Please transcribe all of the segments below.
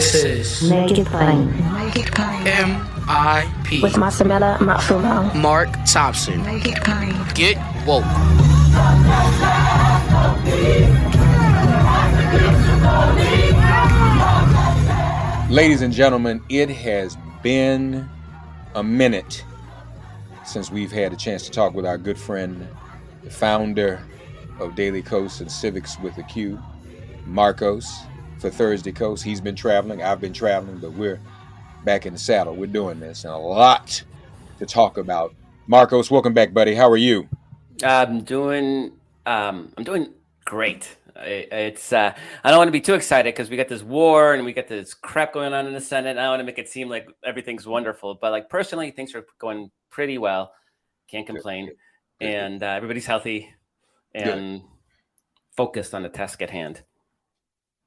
This is Make It Plain. Make It Plain. MIP With Masamela Matfumo. Mark Thompson. Make It Plain. Get woke. Ladies and gentlemen, it has been a minute since we've had a chance to talk with our good friend, the founder of DailyKos and Civiqs with a Q, Markos, for Thursday Coast. He's been traveling, I've been traveling, but we're back in the saddle. We're doing this, and a lot to talk about. Markos, welcome back, buddy. How are you? I'm doing great. I don't want to be too excited because we got this war and we got this crap going on in the Senate. I don't want to make it seem like everything's wonderful, but like personally, things are going pretty well. Can't complain, and everybody's healthy and focused on the task at hand.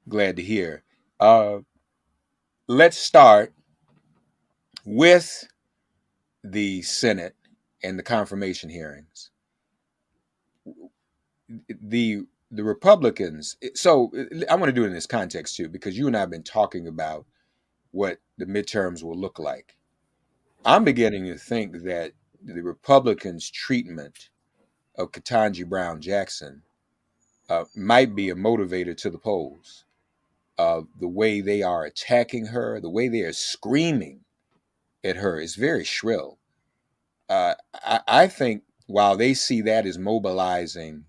Glad to hear. Let's start with the Senate and the confirmation hearings. The Republicans, so I want to do it in this context too, because you and I have been talking about what the midterms will look like. I'm beginning to think that the Republicans' treatment of Ketanji Brown Jackson might be a motivator to the polls. The way they are attacking her, the way they are screaming at her is very shrill. I think while they see that as mobilizing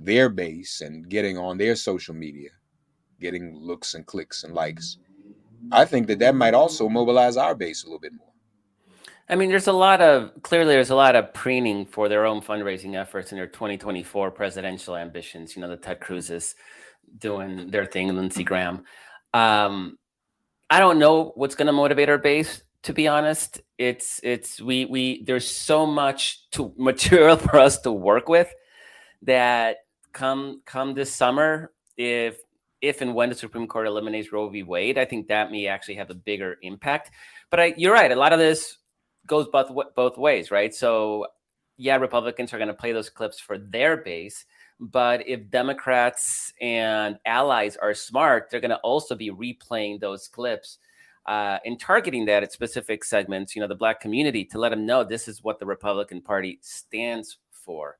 their base and getting on their social media, getting looks and clicks and likes, I think that might also mobilize our base a little bit more. I mean, there's a lot of preening for their own fundraising efforts in their 2024 presidential ambitions. You know, the Ted Cruz's doing their thing, Lindsey Graham. I don't know what's going to motivate our base, to be honest. There's so much material for us to work with that come this summer, if and when the Supreme Court eliminates Roe v. Wade, I think that may actually have a bigger impact. But you're right, a lot of this goes both ways, right? So yeah, Republicans are going to play those clips for their base, but if Democrats and allies are smart, they're going to also be replaying those clips and targeting that at specific segments, you know, the Black community, to let them know this is what the Republican Party stands for.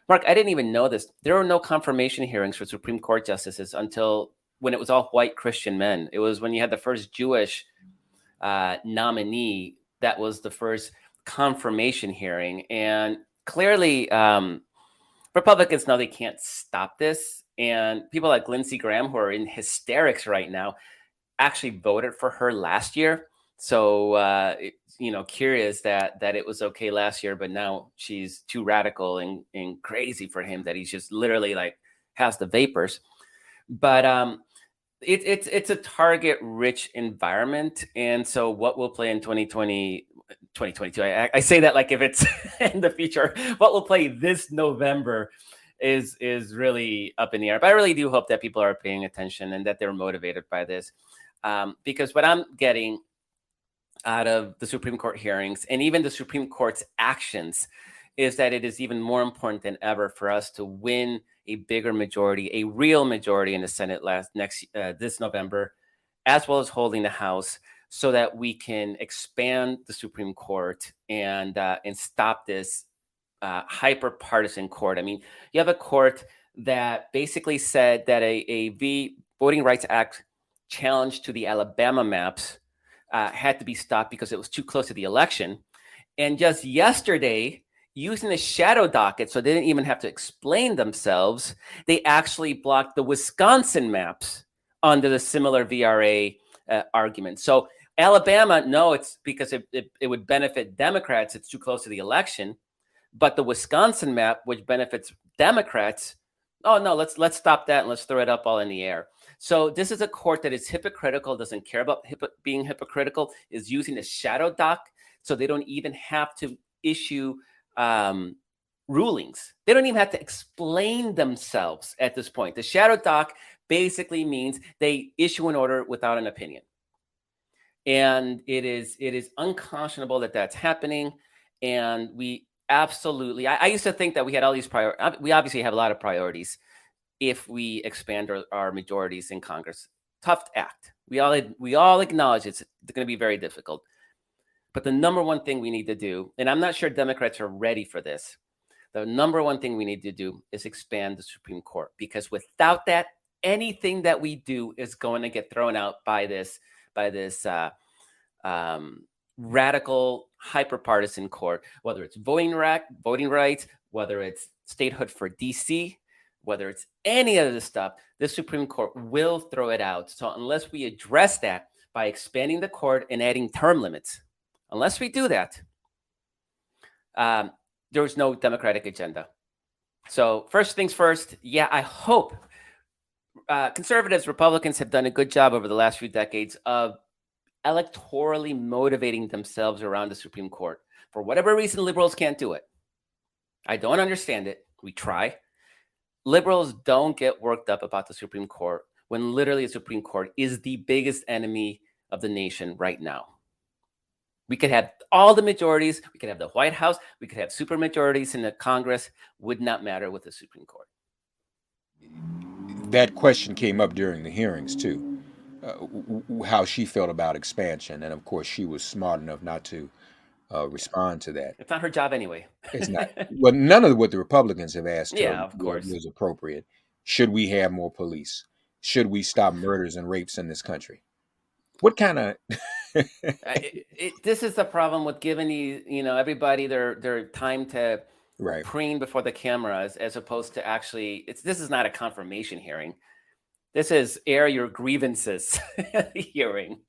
Mark, I didn't even know this. There were no confirmation hearings for Supreme Court justices until when it was all white Christian men. It was when you had the first Jewish nominee that was the first confirmation hearing. And clearly, Republicans know they can't stop this. And people like Lindsey Graham, who are in hysterics right now, actually voted for her last year. So, curious that it was okay last year, but now she's too radical and crazy for him that he's just literally like has the vapors. But it's a target-rich environment. And so what we'll play in 2022, I say that like if it's in the future, what we'll play this November is really up in the air. But I really do hope that people are paying attention and that they're motivated by this. Because what I'm getting out of the Supreme Court hearings and even the Supreme Court's actions is that it is even more important than ever for us to win a bigger majority, a real majority in the Senate this November, as well as holding the House, so that we can expand the Supreme Court and stop this hyper-partisan court. I mean, you have a court that basically said that a Voting Rights Act challenge to the Alabama maps had to be stopped because it was too close to the election. And just yesterday, using the shadow docket, so they didn't even have to explain themselves, they actually blocked the Wisconsin maps under the similar VRA argument. So Alabama, no, it's because it would benefit Democrats. It's too close to the election. But the Wisconsin map, which benefits Democrats, oh no, let's stop that and let's throw it up all in the air. So this is a court that is hypocritical, doesn't care about being hypocritical, is using the shadow doc, so they don't even have to issue rulings. They don't even have to explain themselves at this point. The shadow doc basically means they issue an order without an opinion. And it is unconscionable that that's happening. And we absolutely, I used to think that we had all these priorities. We obviously have a lot of priorities if we expand our majorities in Congress. Tough act. We all acknowledge it's going to be very difficult. But the number one thing we need to do, and I'm not sure Democrats are ready for this, the number one thing we need to do is expand the Supreme Court, because without that, anything that we do is going to get thrown out by this radical, hyper-partisan court, whether it's voting rights, whether it's statehood for DC, whether it's any of this stuff, the Supreme Court will throw it out. So unless we address that by expanding the court and adding term limits, unless we do that, there's no Democratic agenda. So first things first, yeah, I hope conservatives, Republicans have done a good job over the last few decades of electorally motivating themselves around the Supreme Court. For whatever reason, liberals can't do it. I don't understand it. We try. Liberals don't get worked up about the Supreme Court when literally the Supreme Court is the biggest enemy of the nation right now. We could have all the majorities. We could have the White House. We could have super majorities in the Congress. Would not matter with the Supreme Court. That question came up during the hearings too, how she felt about expansion, and of course she was smart enough not to respond to that. It's not her job anyway. It's not. Well, none of what the Republicans have asked Yeah, of course. was appropriate. Should we have more police? Should we stop murders and rapes in this country? What kind of this is the problem with giving everybody their time to preen before the cameras, as opposed to actually, this is not a confirmation hearing. This is air your grievances hearing.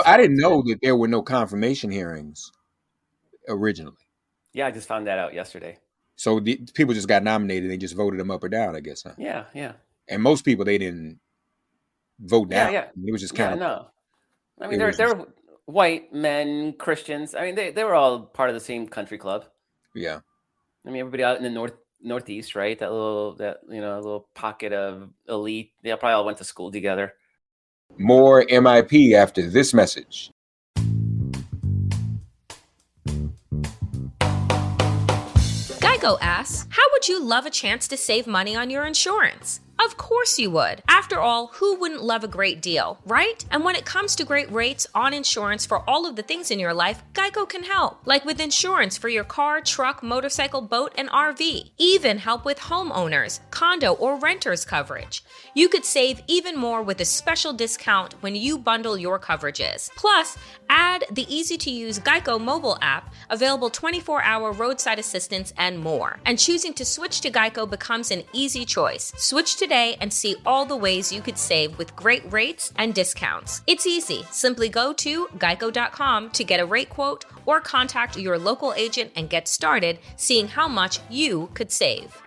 I didn't know that there were no confirmation hearings originally. Yeah, I just found that out yesterday. So the people just got nominated. They just voted them up or down, I guess, huh? Yeah. And most people, they didn't vote down. Yeah. It was just kind of. No. I mean, they're white men, Christians. I mean, they were all part of the same country club. Yeah. I mean, everybody out in the northeast, right? That little pocket of elite. They probably all went to school together. More MIP after this message. Geico asks, how would you love a chance to save money on your insurance? Of course you would. After all, who wouldn't love a great deal, right? And when it comes to great rates on insurance for all of the things in your life, Geico can help. Like with insurance for your car, truck, motorcycle, boat, and RV. Even help with homeowners, condo, or renters coverage. You could save even more with a special discount when you bundle your coverages. Plus, add the easy-to-use Geico mobile app, available 24-hour roadside assistance, and more. And choosing to switch to Geico becomes an easy choice. Switch today and see all the ways you could save with great rates and discounts. It's easy. Simply go to geico.com to get a rate quote or contact your local agent and get started seeing how much you could save.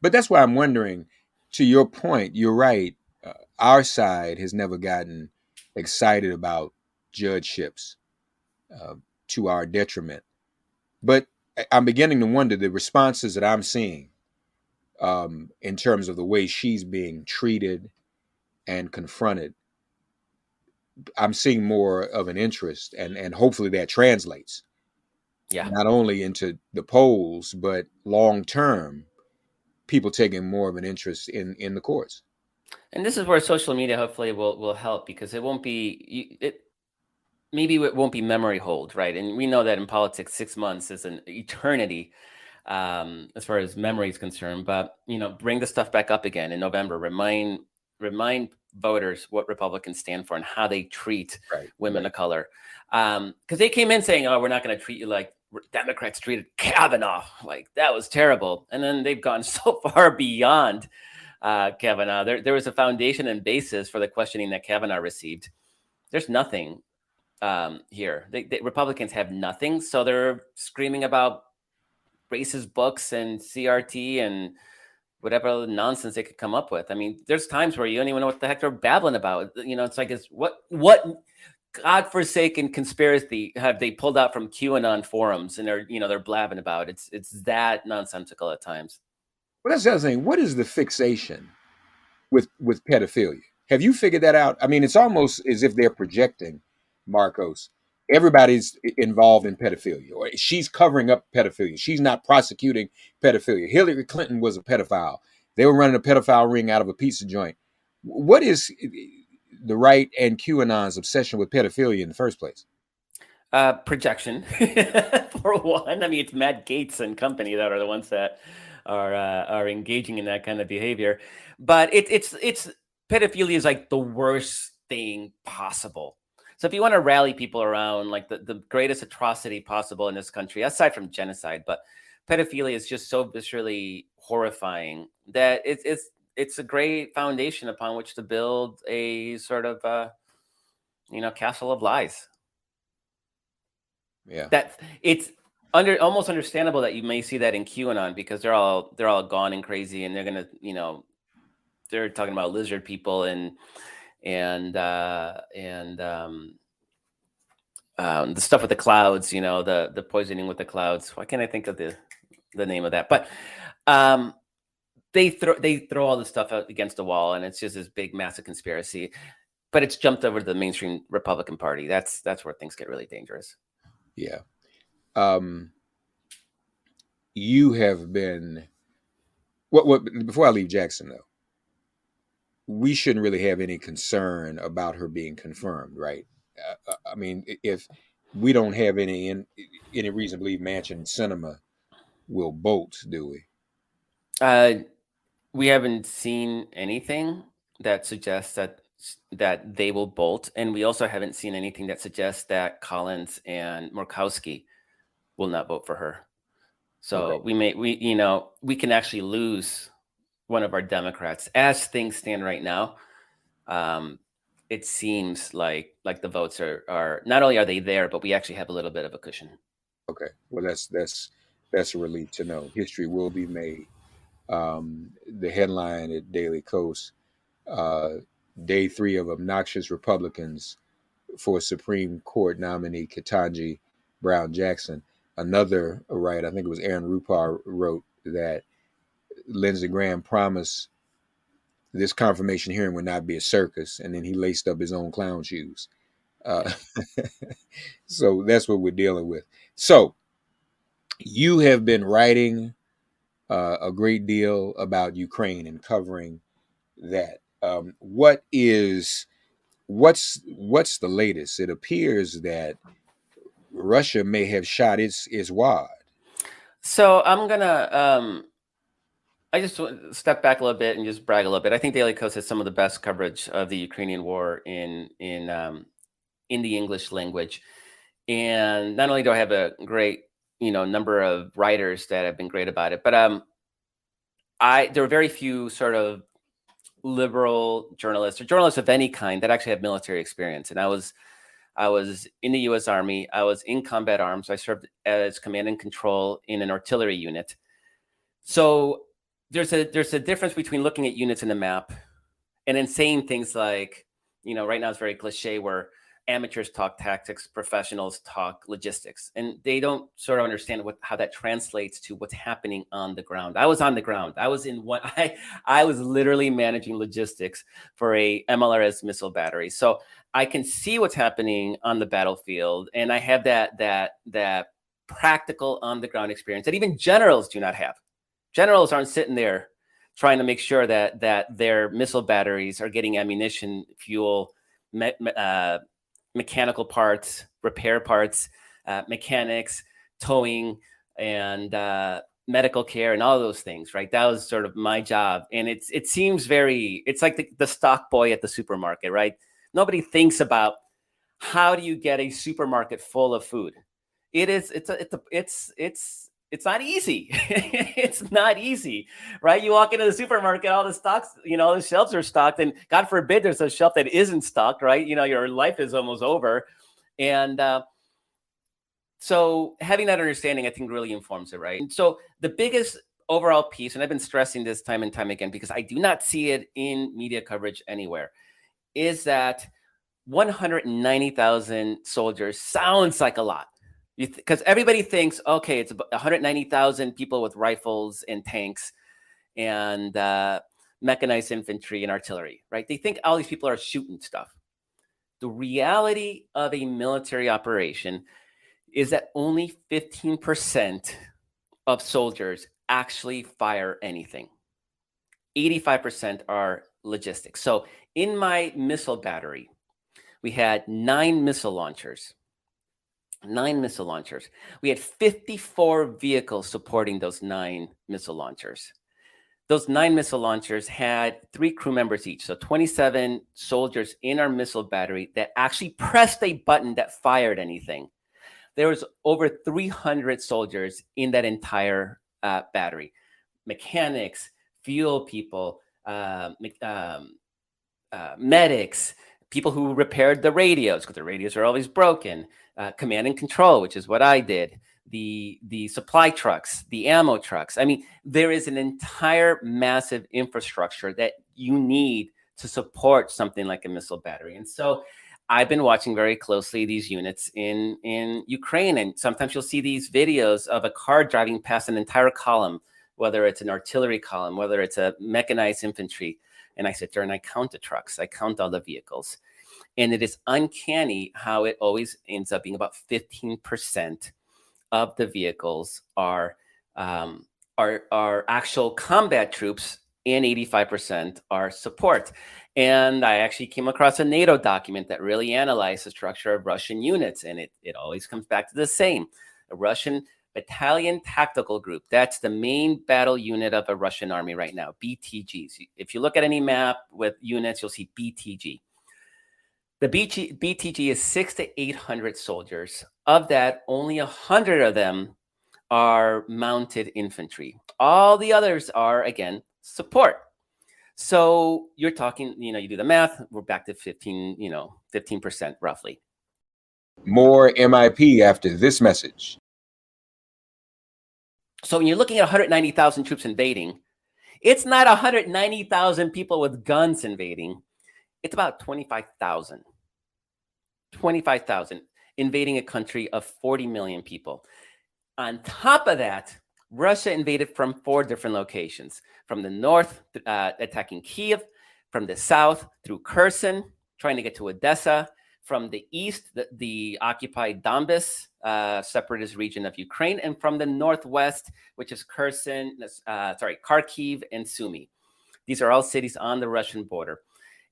But that's why I'm wondering, to your point, you're right. Our side has never gotten excited about judgeships to our detriment. But I'm beginning to wonder the responses that I'm seeing in terms of the way she's being treated and confronted. I'm seeing more of an interest, and hopefully that translates. Yeah. Not only into the polls, but long term, people taking more of an interest in the courts. And this is where social media hopefully will help, because it won't be maybe it won't be memory hold, right? And we know that in politics, 6 months is an eternity as far as memory is concerned. But bring the stuff back up again in November. Remind voters what Republicans stand for and how they treat women of color. Because they came in saying, "Oh, we're not going to treat you like Democrats treated Kavanaugh. Like that was terrible." And then they've gone so far beyond Kavanaugh. There was a foundation and basis for the questioning that Kavanaugh received. There's nothing here. The Republicans have nothing, so they're screaming about racist books and CRT and whatever nonsense they could come up with. I mean, there's times where you don't even know what the heck they're babbling about. It's like, what godforsaken conspiracy have they pulled out from QAnon forums and they're blabbing about? It's that nonsensical at times. Well, that's the other thing. What is the fixation with pedophilia? Have you figured that out? I mean, it's almost as if they're projecting, Markos, everybody's involved in pedophilia, or she's covering up pedophilia. She's not prosecuting pedophilia. Hillary Clinton was a pedophile. They were running a pedophile ring out of a pizza joint. What is the right and QAnon's obsession with pedophilia in the first place? Projection, for one. I mean, it's Matt Gaetz and company that are the ones that are engaging in that kind of behavior. But it's pedophilia is like the worst thing possible. So if you want to rally people around like the greatest atrocity possible in this country, aside from genocide, but pedophilia is just so viscerally horrifying that it's a great foundation upon which to build a sort of castle of lies. Yeah, that it's almost understandable that you may see that in QAnon, because they're all gone and crazy, and they're gonna, they're talking about lizard people and the stuff with the clouds, the poisoning with the clouds. Why can't I think of the name of that? But they throw all this stuff out against the wall, and it's just this big massive conspiracy. But it's jumped over to the mainstream Republican Party. That's where things get really dangerous. Yeah. You have been what before I leave Jackson, though, we shouldn't really have any concern about her being confirmed, right? I mean, if we don't have any reason to believe Manchin Cinema will bolt, do we? We haven't seen anything that suggests that they will bolt, and we also haven't seen anything that suggests that Collins and Murkowski will not vote for her. So okay. we can actually lose one of our Democrats as things stand right now. It seems like the votes are not only are they there, but we actually have a little bit of a cushion. Okay, well that's a relief to know. History will be made. The headline at DailyKos, day 3 of obnoxious Republicans for Supreme Court nominee Ketanji Brown Jackson. Another writer, I think it was Aaron Rupar, wrote that Lindsey Graham promised this confirmation hearing would not be a circus, and then he laced up his own clown shoes. So that's what we're dealing with. So you have been writing a great deal about Ukraine and covering that. What's the latest? It appears that Russia may have shot its wad. So I'm gonna I just step back a little bit and just brag a little bit. I think DailyKos has some of the best coverage of the Ukrainian war in the English language, and not only do I have a great number of writers that have been great about it, but there are very few sort of liberal journalists or journalists of any kind that actually have military experience. And I was in the U.S. Army. I was in combat arms. I served as command and control in an artillery unit. So there's a difference between looking at units in a map and then saying things like, right now it's very cliche where amateurs talk tactics, professionals talk logistics, and they don't sort of understand how that translates to what's happening on the ground. I was on the ground. I was I was literally managing logistics for a MLRS missile battery. So I can see what's happening on the battlefield, and I have that practical on the ground experience that even generals do not have. Generals aren't sitting there trying to make sure that their missile batteries are getting ammunition, fuel, mechanical parts, repair parts, mechanics, towing, and medical care, and all of those things, right? That was sort of my job. And it seems it's like the stock boy at the supermarket, right? Nobody thinks about how do you get a supermarket full of food. It's not easy. It's not easy, right? You walk into the supermarket, all the stocks, the shelves are stocked, and God forbid there's a shelf that isn't stocked, right? Your life is almost over. And so having that understanding, I think, really informs it, right? And so the biggest overall piece, and I've been stressing this time and time again, because I do not see it in media coverage anywhere, is that 190,000 soldiers sounds like a lot. Because everybody thinks, okay, it's about 190,000 people with rifles and tanks and mechanized infantry and artillery, right? They think all these people are shooting stuff. The reality of a military operation is that only 15% of soldiers actually fire anything. 85% are logistics. So in my missile battery, we had 9 missile launchers. 9 missile launchers. We had 54 vehicles supporting those 9 missile launchers. Those 9 missile launchers had 3 crew members each. So 27 soldiers in our missile battery that actually pressed a button that fired anything. There was over 300 soldiers in that entire battery. Mechanics, fuel people, medics, people who repaired the radios because the radios are always broken, command and control, which is what I did, the supply trucks, the ammo trucks. I mean, there is an entire massive infrastructure that you need to support something like a missile battery. And so I've been watching very closely these units in Ukraine, and sometimes you'll see these videos of a car driving past an entire column, whether it's an artillery column, whether it's a mechanized infantry. And I sit there and I count the trucks, I count all the vehicles. And it is uncanny how it always ends up being about 15% of the vehicles are actual combat troops, and 85% are support. And I actually came across a NATO document that really analyzed the structure of Russian units, and it always comes back to the same. A Russian battalion tactical group, that's the main battle unit of a Russian army right now, BTGs. If you look at any map with units, you'll see BTG. The BTG is 600 to 800 soldiers. Of that, only 100 of them are mounted infantry. All the others are, again, support. So you're talking, you do the math, we're back to 15% roughly. More MIP after this message. So when you're looking at 190,000 troops invading, it's not 190,000 people with guns invading. It's about 25,000. 25,000 invading a country of 40 million people. On top of that, Russia invaded from 4 different locations. From the north, attacking Kiev. From the south, through Kherson, trying to get to Odessa. From the east, the occupied Donbas, separatist region of Ukraine. And from the northwest, which is Kharkiv and Sumy. These are all cities on the Russian border.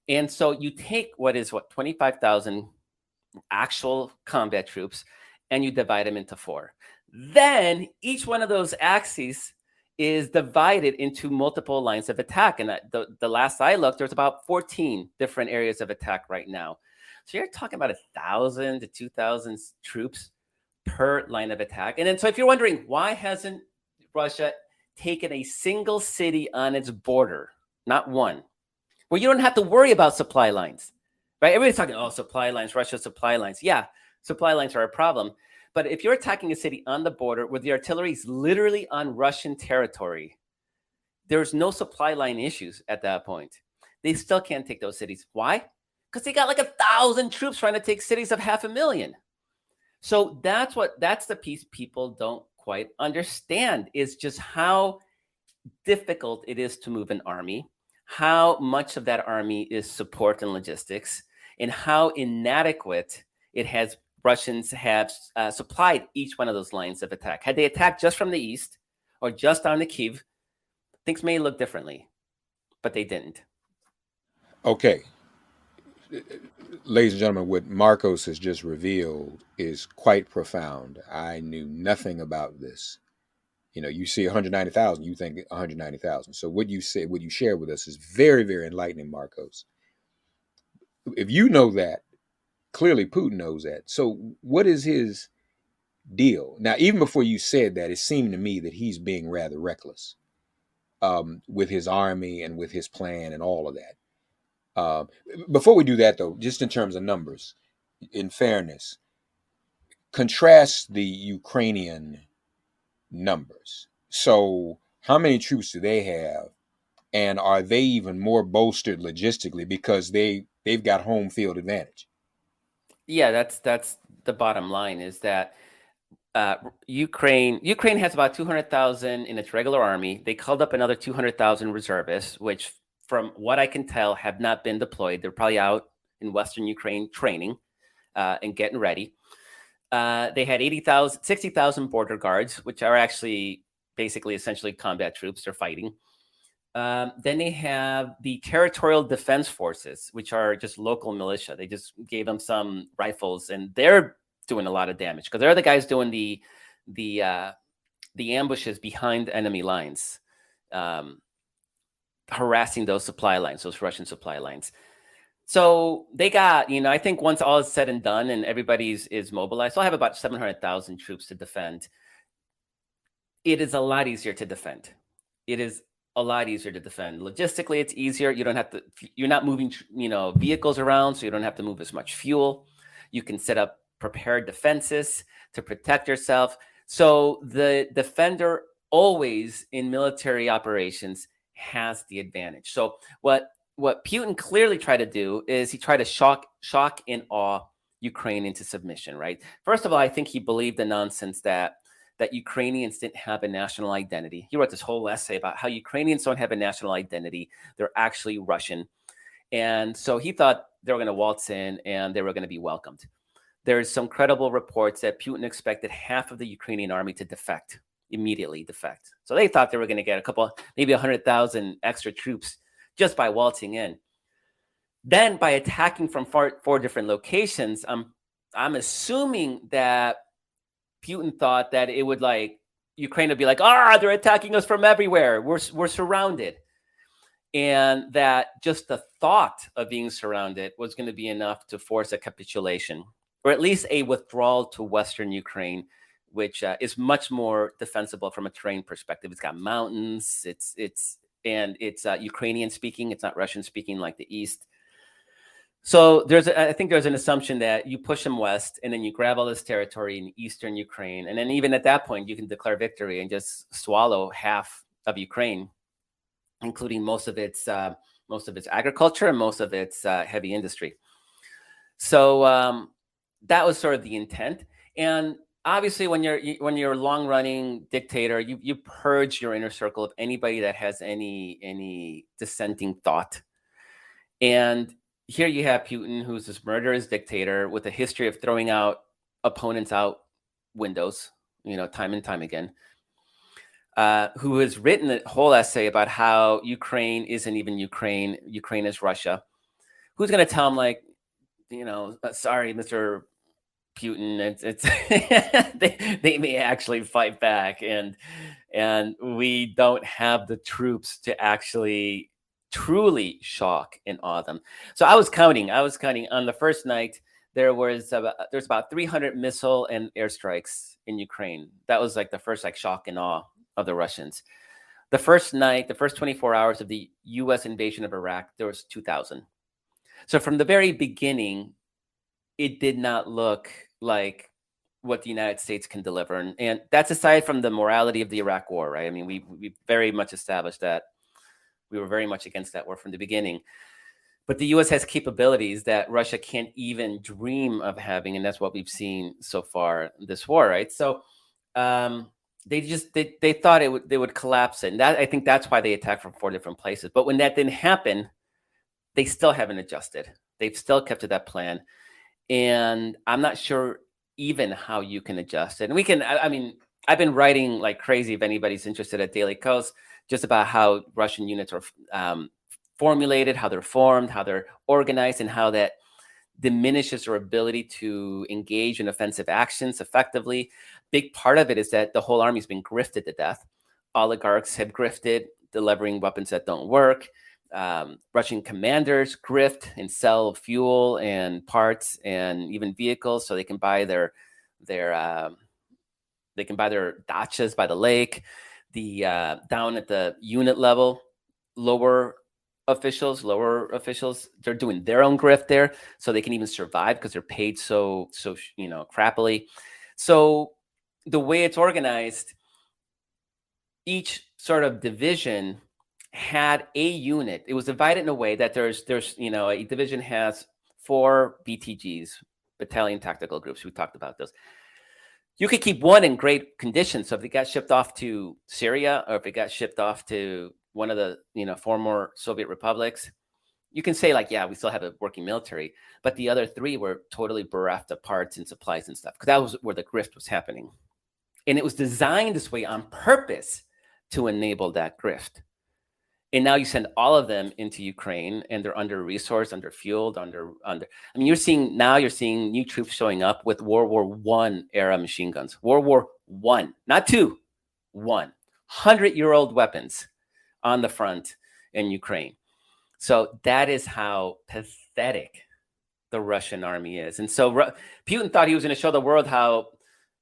And so you take 25,000 actual combat troops, and you divide them into 4. Then each one of those axes is divided into multiple lines of attack. And the last I looked, there's about 14 different areas of attack right now. So you're talking about 1,000 to 2,000 troops per line of attack. And then, so if you're wondering, why hasn't Russia taken a single city on its border, not one, where you don't have to worry about supply lines, right? Everybody's talking, supply lines, Russia's supply lines. Yeah, supply lines are a problem. But if you're attacking a city on the border where the artillery is literally on Russian territory, there's no supply line issues at that point. They still can't take those cities. Why? Because they got like 1,000 troops trying to take cities of 500,000. So that's the piece people don't quite understand, is just how difficult it is to move an army, how much of that army is support and logistics, and how inadequate Russians have supplied each one of those lines of attack. Had they attacked just from the east or just on the Kyiv, things may look differently, but they didn't. Okay. Ladies and gentlemen, what Markos has just revealed is quite profound. I knew nothing about this. You see 190,000, you think 190,000. So what you said, what you shared with us is very, very enlightening, Markos. If you know that, clearly Putin knows that. So what is his deal? Now, even before you said that, it seemed to me that he's being rather reckless with his army and with his plan and all of that. Before we do that, though, just in terms of numbers, in fairness, contrast the Ukrainian numbers. So how many troops do they have? And are they even more bolstered logistically because they've got home field advantage? Yeah, that's the bottom line, is that Ukraine has about 200,000 in its regular army. They called up another 200,000 reservists, which from what I can tell have not been deployed. They're probably out in Western Ukraine training and getting ready. They had 60,000 border guards, which are actually basically essentially combat troops. They're fighting. Then they have the Territorial Defense Forces, which are just local militia. They just gave them some rifles, and they're doing a lot of damage because they're the guys doing the ambushes behind enemy lines, harassing those supply lines, those Russian supply lines. So they got, I think once all is said and done and everybody's is mobilized, they'll have about 700,000 troops to defend. It is a lot easier to defend. It is a lot easier to defend. Logistically, it's easier. You don't have to, you're not moving, vehicles around, so you don't have to move as much fuel. You can set up prepared defenses to protect yourself. So the defender always in military operations has the advantage. So what Putin clearly tried to do is he tried to shock and awe Ukraine into submission, right? First of all, I think he believed the nonsense that Ukrainians didn't have a national identity. He wrote this whole essay about how Ukrainians don't have a national identity. They're actually Russian. And so he thought they were going to waltz in and they were going to be welcomed. There's some credible reports that Putin expected half of the Ukrainian army to immediately defect. So they thought they were going to get a couple, maybe 100,000 extra troops just by waltzing in. Then by attacking from four different locations, I'm assuming that Putin thought that it would Ukraine would be like, they're attacking us from everywhere. We're surrounded. And that just the thought of being surrounded was going to be enough to force a capitulation, or at least a withdrawal to Western Ukraine, which is much more defensible from a terrain perspective. It's got mountains. It's Ukrainian speaking. It's not Russian speaking like the East. So I think there's an assumption that you push them west and then you grab all this territory in Eastern Ukraine. And then even at that point, you can declare victory and just swallow half of Ukraine, including most of its agriculture and most of its heavy industry. So that was sort of the intent. And obviously, when you're a long-running dictator, you purge your inner circle of anybody that has any dissenting thought. And here you have Putin, who's this murderous dictator with a history of throwing out opponents out windows, time and time again, who has written a whole essay about how Ukraine isn't even Ukraine. Ukraine is Russia. Who's going to tell him, sorry, Mr. Putin, it's they may actually fight back, and we don't have the troops to actually truly shock and awe them. So I was counting on the first night. There's about 300 missile and airstrikes in Ukraine. That was the first shock and awe of the Russians. The first night, the first 24 hours of the U.S. invasion of Iraq, there was 2,000. So from the very beginning, it did not look like what the United States can deliver. And that's aside from the morality of the Iraq war, right? I mean, we very much established that we were very much against that war from the beginning. But the U.S. has capabilities that Russia can't even dream of having, and that's what we've seen so far this war, right? So they thought they would collapse it, and I think that's why they attacked from 4 different places. But when that didn't happen, they still haven't adjusted. They've still kept to that plan, and I'm not sure even how you can adjust it. And I've been writing like crazy, if anybody's interested, at DailyKos, just about how Russian units are formulated, how they're formed, how they're organized, and how that diminishes their ability to engage in offensive actions effectively. Big part of it is that the whole army's been grifted to death. Oligarchs have grifted, delivering weapons that don't work. Russian commanders grift and sell fuel and parts and even vehicles so they can buy their dachas by the lake. The down at the unit level, lower officials, they're doing their own grift there so they can even survive because they're paid so crappily. So the way it's organized, each sort of division had a unit. It was divided in a way that there's a division has 4 BTGs, battalion tactical groups. We talked about those. You could keep one in great condition. So if it got shipped off to Syria, or if it got shipped off to one of the former Soviet republics, You can say like, yeah, we still have a working military, but the other 3 were totally bereft of parts and supplies and stuff, because that was where the grift was happening. And it was designed this way on purpose to enable that grift. And now you send all of them into Ukraine, and they're under-resourced, under-fueled, I mean, you're seeing new troops showing up with World War I era machine guns. World War I, not 2, 1. 100-year-old weapons on the front in Ukraine. So that is how pathetic the Russian army is. And so Putin thought he was going to show the world how,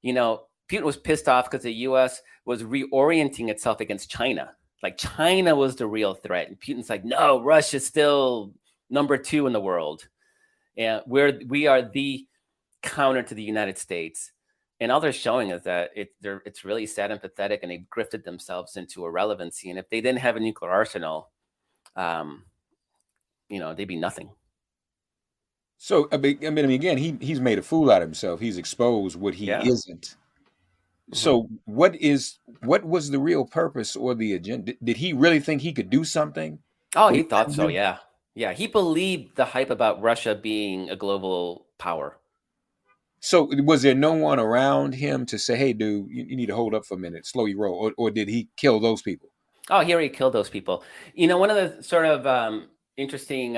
Putin was pissed off because the U.S. was reorienting itself against China. Like China was the real threat. And Putin's like, no, Russia's still number 2 in the world. And we are the counter to the United States. And all they're showing is that it's really sad and pathetic, and they've grifted themselves into irrelevancy. And if they didn't have a nuclear arsenal, they'd be nothing. So, I mean, again, he's made a fool out of himself. He's exposed what he isn't. So what was the real purpose or the agenda? Did he really think he could do something? Oh, he thought so. Yeah. Yeah. He believed the hype about Russia being a global power. So was there no one around him to say, hey, dude, you need to hold up for a minute, slow your roll, or did he kill those people? Oh, he already killed those people. One of the sort of interesting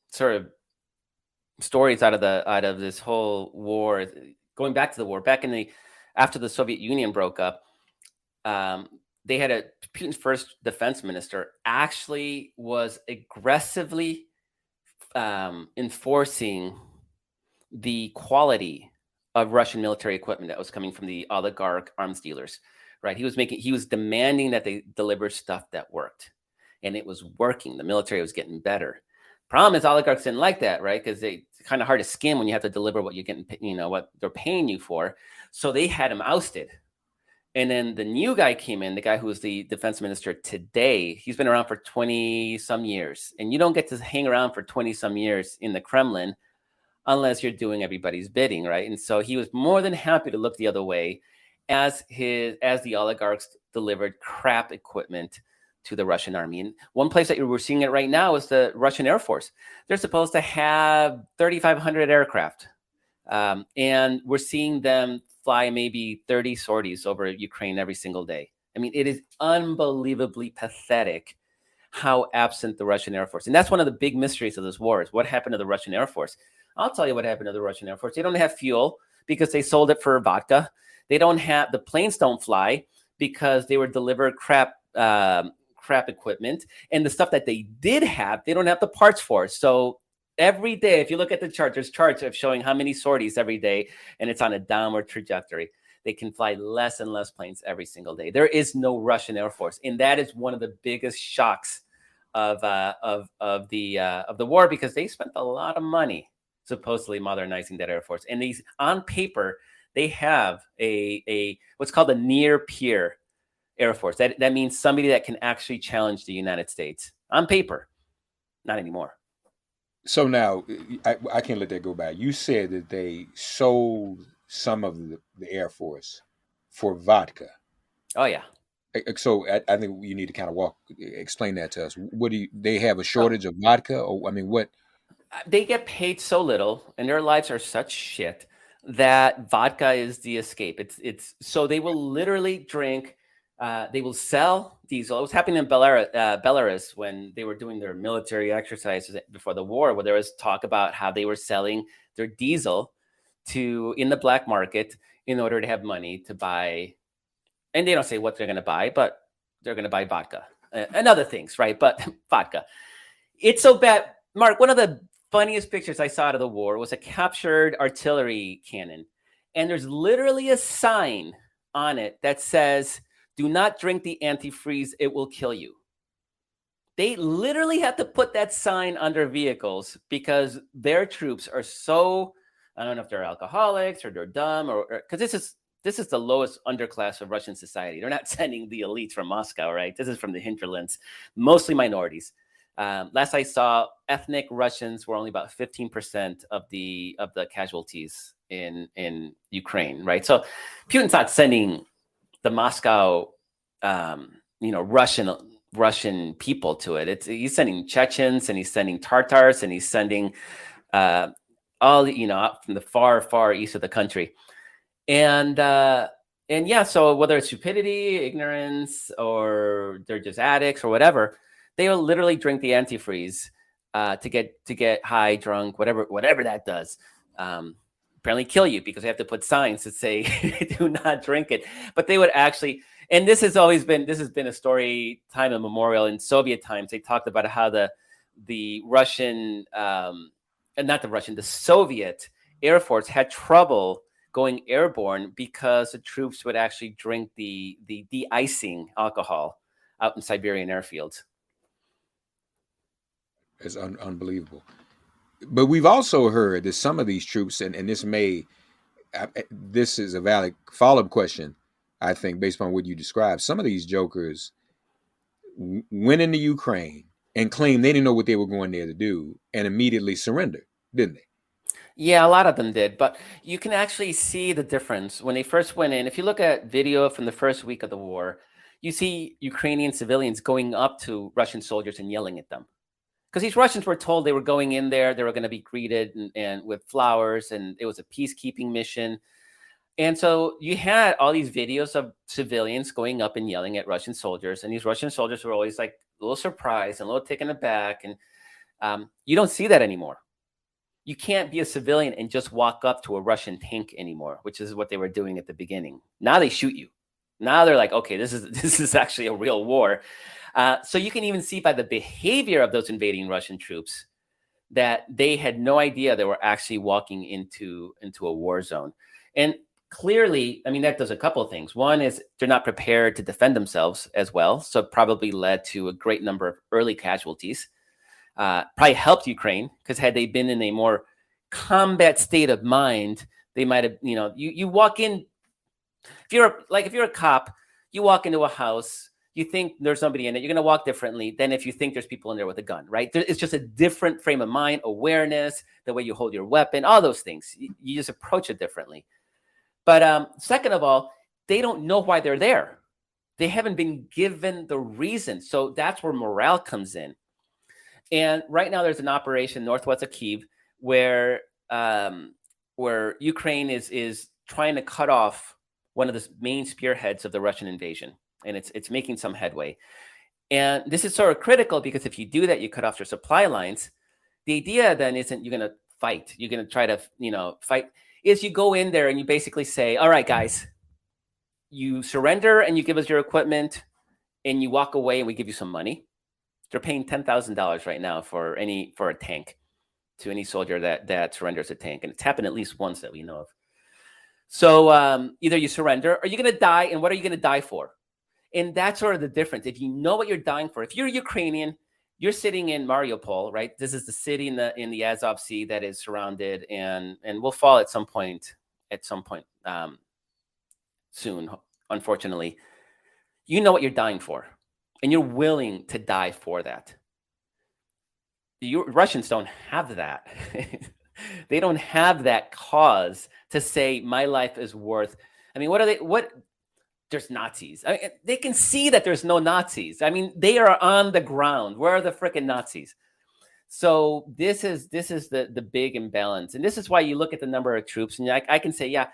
sort of stories out of this whole war, going back to the war, after the Soviet Union broke up, they had Putin's first defense minister actually was aggressively enforcing the quality of Russian military equipment that was coming from the oligarch arms dealers, right? He was demanding that they deliver stuff that worked, and it was working. The military was getting better. Problem is, oligarchs didn't like that, right? Because it's kind of hard to skim when you have to deliver what you're getting, what they're paying you for. So they had him ousted. And then the new guy came in, the guy who was the defense minister today. He's been around for 20 some years. And you don't get to hang around for 20 some years in the Kremlin unless you're doing everybody's bidding, right? And so he was more than happy to look the other way as the oligarchs delivered crap equipment to the Russian army. And one place that we're seeing it right now is the Russian Air Force. They're supposed to have 3,500 aircraft. And we're seeing them fly maybe 30 sorties over Ukraine every single day. I mean, it is unbelievably pathetic how absent the Russian Air Force. And that's one of the big mysteries of this war is what happened to the Russian Air Force. I'll tell you what happened to the Russian Air Force. They don't have fuel because they sold it for vodka. The planes don't fly because they were delivered crap equipment. And the stuff that they did have, they don't have the parts for. So every day, if you look at the chart, there's charts of showing how many sorties every day, and it's on a downward trajectory. They can fly less and less planes every single day. There is no Russian Air Force, and that is one of the biggest shocks of the war, because they spent a lot of money supposedly modernizing that Air Force. And these, on paper, they have a what's called a near peer Air Force. That means somebody that can actually challenge the United States on paper. Not anymore. So now, I can't let that go by. You said that they sold some of the Air Force for vodka. Oh, yeah. So I think you need to kind of explain that to us. They have a shortage of vodka? Or, I mean, what? They get paid so little, and their lives are such shit, that vodka is the escape. It's so they will literally drink. They will sell diesel. It was happening in Belarus when they were doing their military exercises before the war, where there was talk about how they were selling their diesel in the black market in order to have money to buy. And they don't say what they're going to buy, but they're going to buy vodka and other things, right? But vodka. It's so bad. Mark, one of the funniest pictures I saw out of the war was a captured artillery cannon. And there's literally a sign on it that says, "Do not drink the antifreeze, it will kill you." They literally had to put that sign under vehicles because their troops are so, I don't know if they're alcoholics or they're dumb, or because this is the lowest underclass of Russian society. They're not sending the elites from Moscow, right? This is from the hinterlands, mostly minorities. Last I saw, ethnic Russians were only about 15% of the casualties in Ukraine, right? So Putin's not sending the Moscow, Russian Russian people to it. He's sending Chechens, and he's sending Tartars, and he's sending all out from the far east of the country, and yeah. So whether it's stupidity, ignorance, or they're just addicts or whatever, they will literally drink the antifreeze to get high, drunk, whatever that does. Apparently kill you, because they have to put signs that say do not drink it. But they would actually, and this has been a story time immemorial. In Soviet times, they talked about how the Russian, the Soviet Air Force had trouble going airborne because the troops would actually drink the de-icing alcohol out in Siberian airfields. It's unbelievable. But we've also heard that some of these troops, and this is a valid follow-up question, I think, based on what you described. Some of these jokers went into Ukraine and claimed they didn't know what they were going there to do, and immediately surrendered, didn't they? Yeah, a lot of them did. But you can actually see the difference when they first went in. If you look at video from the first week of the war, you see Ukrainian civilians going up to Russian soldiers and yelling at them. Because these Russians were told they were going in there, they were going to be greeted and with flowers, and it was a peacekeeping mission. And so you had all these videos of civilians going up and yelling at Russian soldiers, and these Russian soldiers were always like a little surprised and a little taken aback. And you don't see that anymore. You can't be a civilian and just walk up to a Russian tank anymore, which is what they were doing at the beginning. Now they shoot you. Now they're like, okay, this is actually a real war. So you can even see by the behavior of those invading Russian troops that they had no idea they were actually walking into a war zone. And clearly, I mean, that does a couple of things. One is they're not prepared to defend themselves as well. So it probably led to a great number of early casualties. Probably helped Ukraine, because had they been in a more combat state of mind, they might have, you walk in, if you're a cop, you walk into a house, you think there's somebody in it, you're going to walk differently than if you think there's people in there with a gun, right? It's just a different frame of mind, awareness, the way you hold your weapon, all those things. You just approach it differently. But second of all, they don't know why they're there. They haven't been given the reason. So that's where morale comes in. And right now there's an operation northwest of Kyiv where Ukraine is trying to cut off one of the main spearheads of the Russian invasion. And it's making some headway. And this is sort of critical, because if you do that, you cut off your supply lines. The idea then isn't you're going to fight. You're going to try to, fight. Is you go in there and you basically say, all right, guys, you surrender and you give us your equipment and you walk away and we give you some money. They're paying $10,000 right now for a tank, to any soldier that surrenders a tank. And it's happened at least once that we know of. So either you surrender or you're going to die. And what are you going to die for? And that's sort of the difference. If you know what you're dying for, if you're Ukrainian, you're sitting in Mariupol, right? This is the city in the Azov Sea that is surrounded and will fall at some point soon, unfortunately. You know what you're dying for, and you're willing to die for that. Russians don't have that. They don't have that cause to say my life is worth. I mean, there's Nazis. I mean, they can see that there's no Nazis. I mean, they are on the ground. Where are the freaking Nazis? So this is the big imbalance. And this is why you look at the number of troops. And I can say, yeah,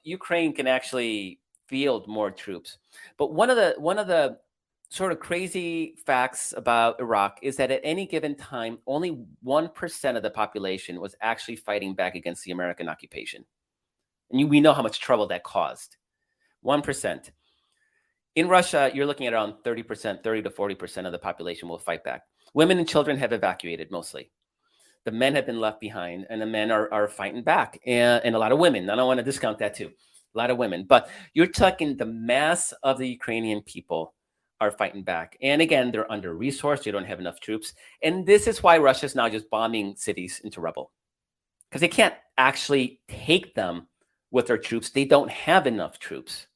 Ukraine can actually field more troops. But one of the sort of crazy facts about Iraq is that at any given time, only 1% of the population was actually fighting back against the American occupation. And we know how much trouble that caused. 1%. In Russia, you're looking at around 30%, 30 to 40% of the population will fight back. Women and children have evacuated mostly. The men have been left behind, and the men are fighting back. And a lot of women. I don't want to discount that too. A lot of women. But you're talking the mass of the Ukrainian people are fighting back. And again, they're under-resourced. They don't have enough troops. And this is why Russia's now just bombing cities into rubble. Because they can't actually take them with their troops. They don't have enough troops.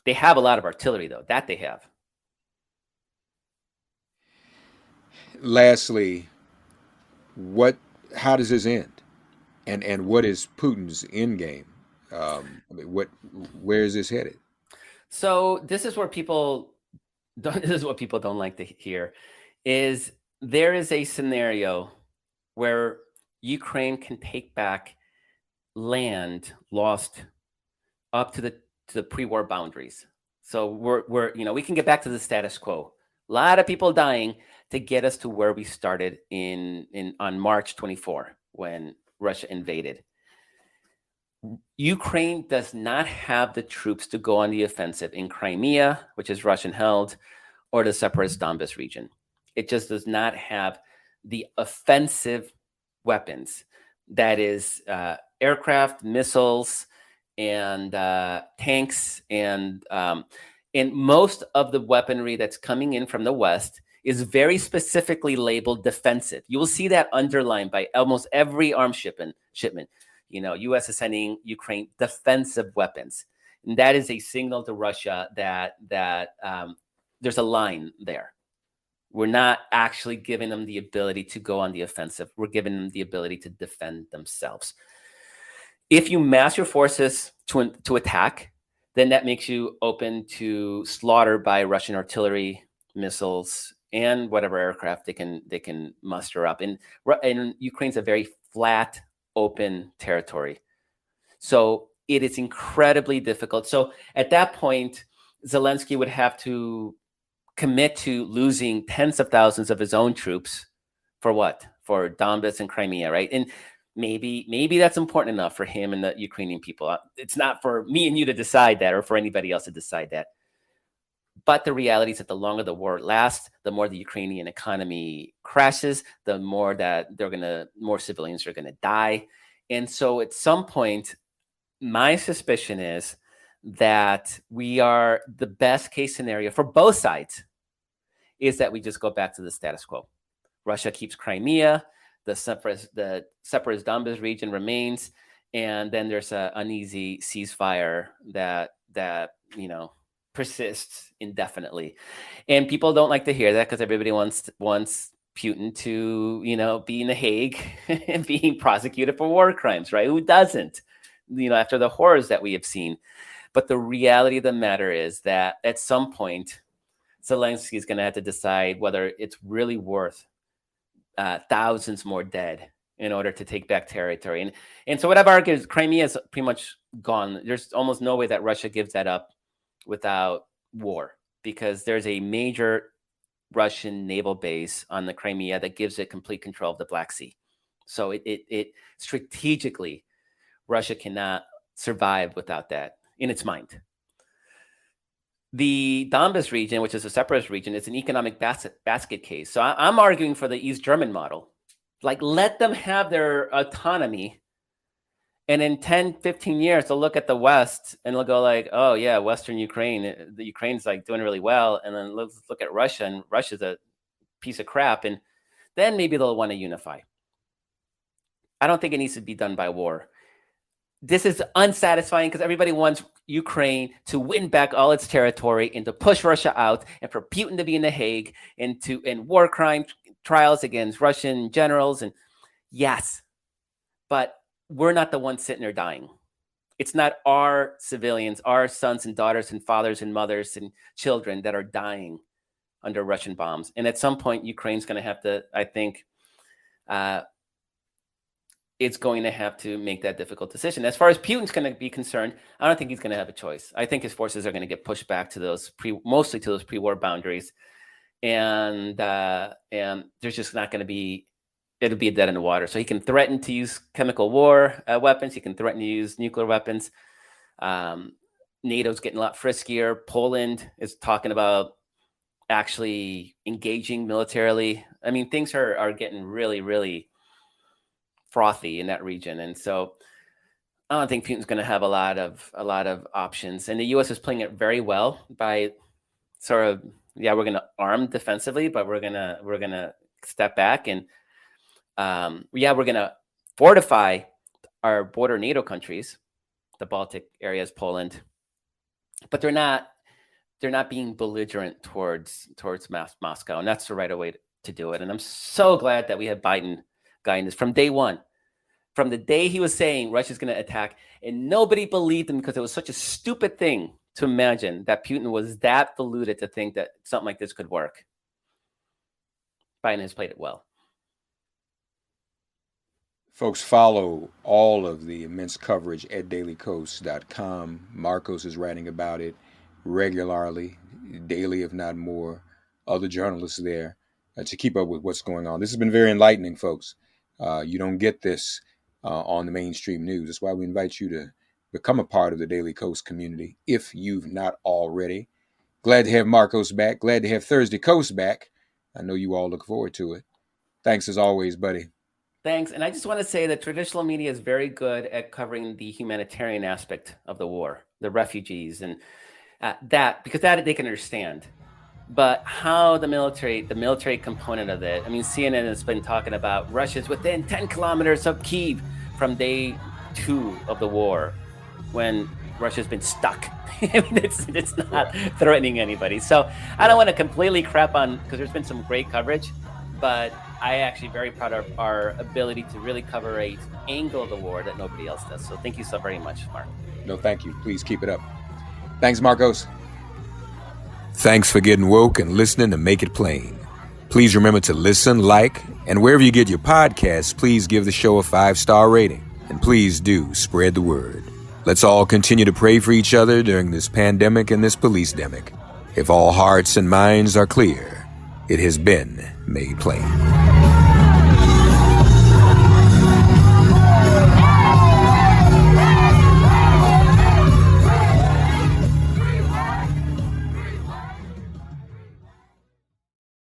They have a lot of artillery, though. That they have. Lastly, how does this end? And what is Putin's end game? Where is this headed? So this is where people this is what people don't like to hear, is there is a scenario where Ukraine can take back land lost up to the pre-war boundaries. So we're we can get back to the status quo. A lot of people dying to get us to where we started on March 24 when Russia invaded. Ukraine does not have the troops to go on the offensive in Crimea, which is Russian held, or the separatist Donbas region. It just does not have the offensive weapons. That is aircraft, missiles, and tanks, and most of the weaponry that's coming in from the West is very specifically labeled defensive. You will see that underlined by almost every arms shipment. U.S. is sending Ukraine defensive weapons, and that is a signal to Russia that there's a line there. We're not actually giving them the ability to go on the offensive. We're giving them the ability to defend themselves. If you mass your forces to attack, then that makes you open to slaughter by Russian artillery, missiles, and whatever aircraft they can muster up. And Ukraine's a very flat, open territory. So it is incredibly difficult. So at that point, Zelensky would have to commit to losing tens of thousands of his own troops for what? For Donbas and Crimea, right? And maybe that's important enough for him and the Ukrainian people. It's not for me and you to decide that, or for anybody else to decide that. But the reality is that the longer the war lasts, the more the Ukrainian economy crashes, the more that more civilians are gonna die. And so at some point, my suspicion is that we are, the best case scenario for both sides is that we just go back to the status quo. Russia keeps Crimea, the separatist Donbas region remains, and then there's an uneasy ceasefire that persists indefinitely. And people don't like to hear that because everybody wants Putin to be in The Hague and being prosecuted for war crimes, right? Who doesn't? After the horrors that we have seen. But the reality of the matter is that at some point, Zelensky is going to have to decide whether it's really worth thousands more dead in order to take back territory. And so what I've argued is Crimea is pretty much gone. There's almost no way that Russia gives that up without war, because there's a major Russian naval base on the Crimea that gives it complete control of the Black Sea. So it strategically, Russia cannot survive without that in its mind. The Donbas region, which is a separatist region, is an economic basket case. So I'm arguing for the East German model. Like, let them have their autonomy. And in 10, 15 years, they'll look at the West and they'll go like, oh, yeah, Western Ukraine, the Ukraine's like doing really well. And then let's look at Russia, and Russia's a piece of crap. And then maybe they'll want to unify. I don't think it needs to be done by war. This is unsatisfying because everybody wants Ukraine to win back all its territory and to push Russia out, and for Putin to be in The Hague and war crime trials against Russian generals. And yes, but we're not the ones sitting there dying. It's not our civilians, our sons and daughters and fathers and mothers and children that are dying under Russian bombs. And at some point, Ukraine's going to have to, I think, it's going to have to make that difficult decision. As far as Putin's going to be concerned, I don't think he's going to have a choice. I think his forces are going to get pushed back to mostly to those pre-war boundaries. And there's just not going to be, it'll be a dead in the water. So he can threaten to use chemical war weapons. He can threaten to use nuclear weapons. NATO's getting a lot friskier. Poland is talking about actually engaging militarily. I mean, things are getting really, really frothy in that region. And so I don't think Putin's going to have a lot of options. And the U.S. is playing it very well by sort of, we're going to arm defensively, but we're going to step back and we're going to fortify our border NATO countries, the Baltic areas, Poland, but they're not being belligerent towards Moscow, and that's the right way to do it. And I'm so glad that we had Biden guiding this from day one, from the day he was saying Russia's going to attack, and nobody believed him because it was such a stupid thing to imagine that Putin was that deluded to think that something like this could work. Biden has played it well. Folks, follow all of the immense coverage at DailyKos.com. Markos is writing about it regularly, daily, if not more. Other journalists there to keep up with what's going on. This has been very enlightening, folks. You don't get this on the mainstream news. That's why we invite you to become a part of the DailyKos community if you've not already. Glad to have Markos back. Glad to have Thursday Coast back. I know you all look forward to it. Thanks as always, buddy. Thanks. And I just want to say that traditional media is very good at covering the humanitarian aspect of the war, the refugees, and because that they can understand. But how the military component of it, I mean, CNN has been talking about Russia's within 10 kilometers of Kyiv from day 2 of the war, when Russia's been stuck. I mean, it's not threatening anybody. So I don't want to completely crap on, because there's been some great coverage, but I actually very proud of our ability to really cover a angle of the war that nobody else does. So thank you so very much, Mark. No, thank you. Please keep it up. Thanks, Markos. Thanks for getting woke and listening to Make It Plain. Please remember to listen, like, and wherever you get your podcasts, please give the show a 5-star rating. And please do spread the word. Let's all continue to pray for each other during this pandemic and this police-demic. If all hearts and minds are clear, it has been made plain.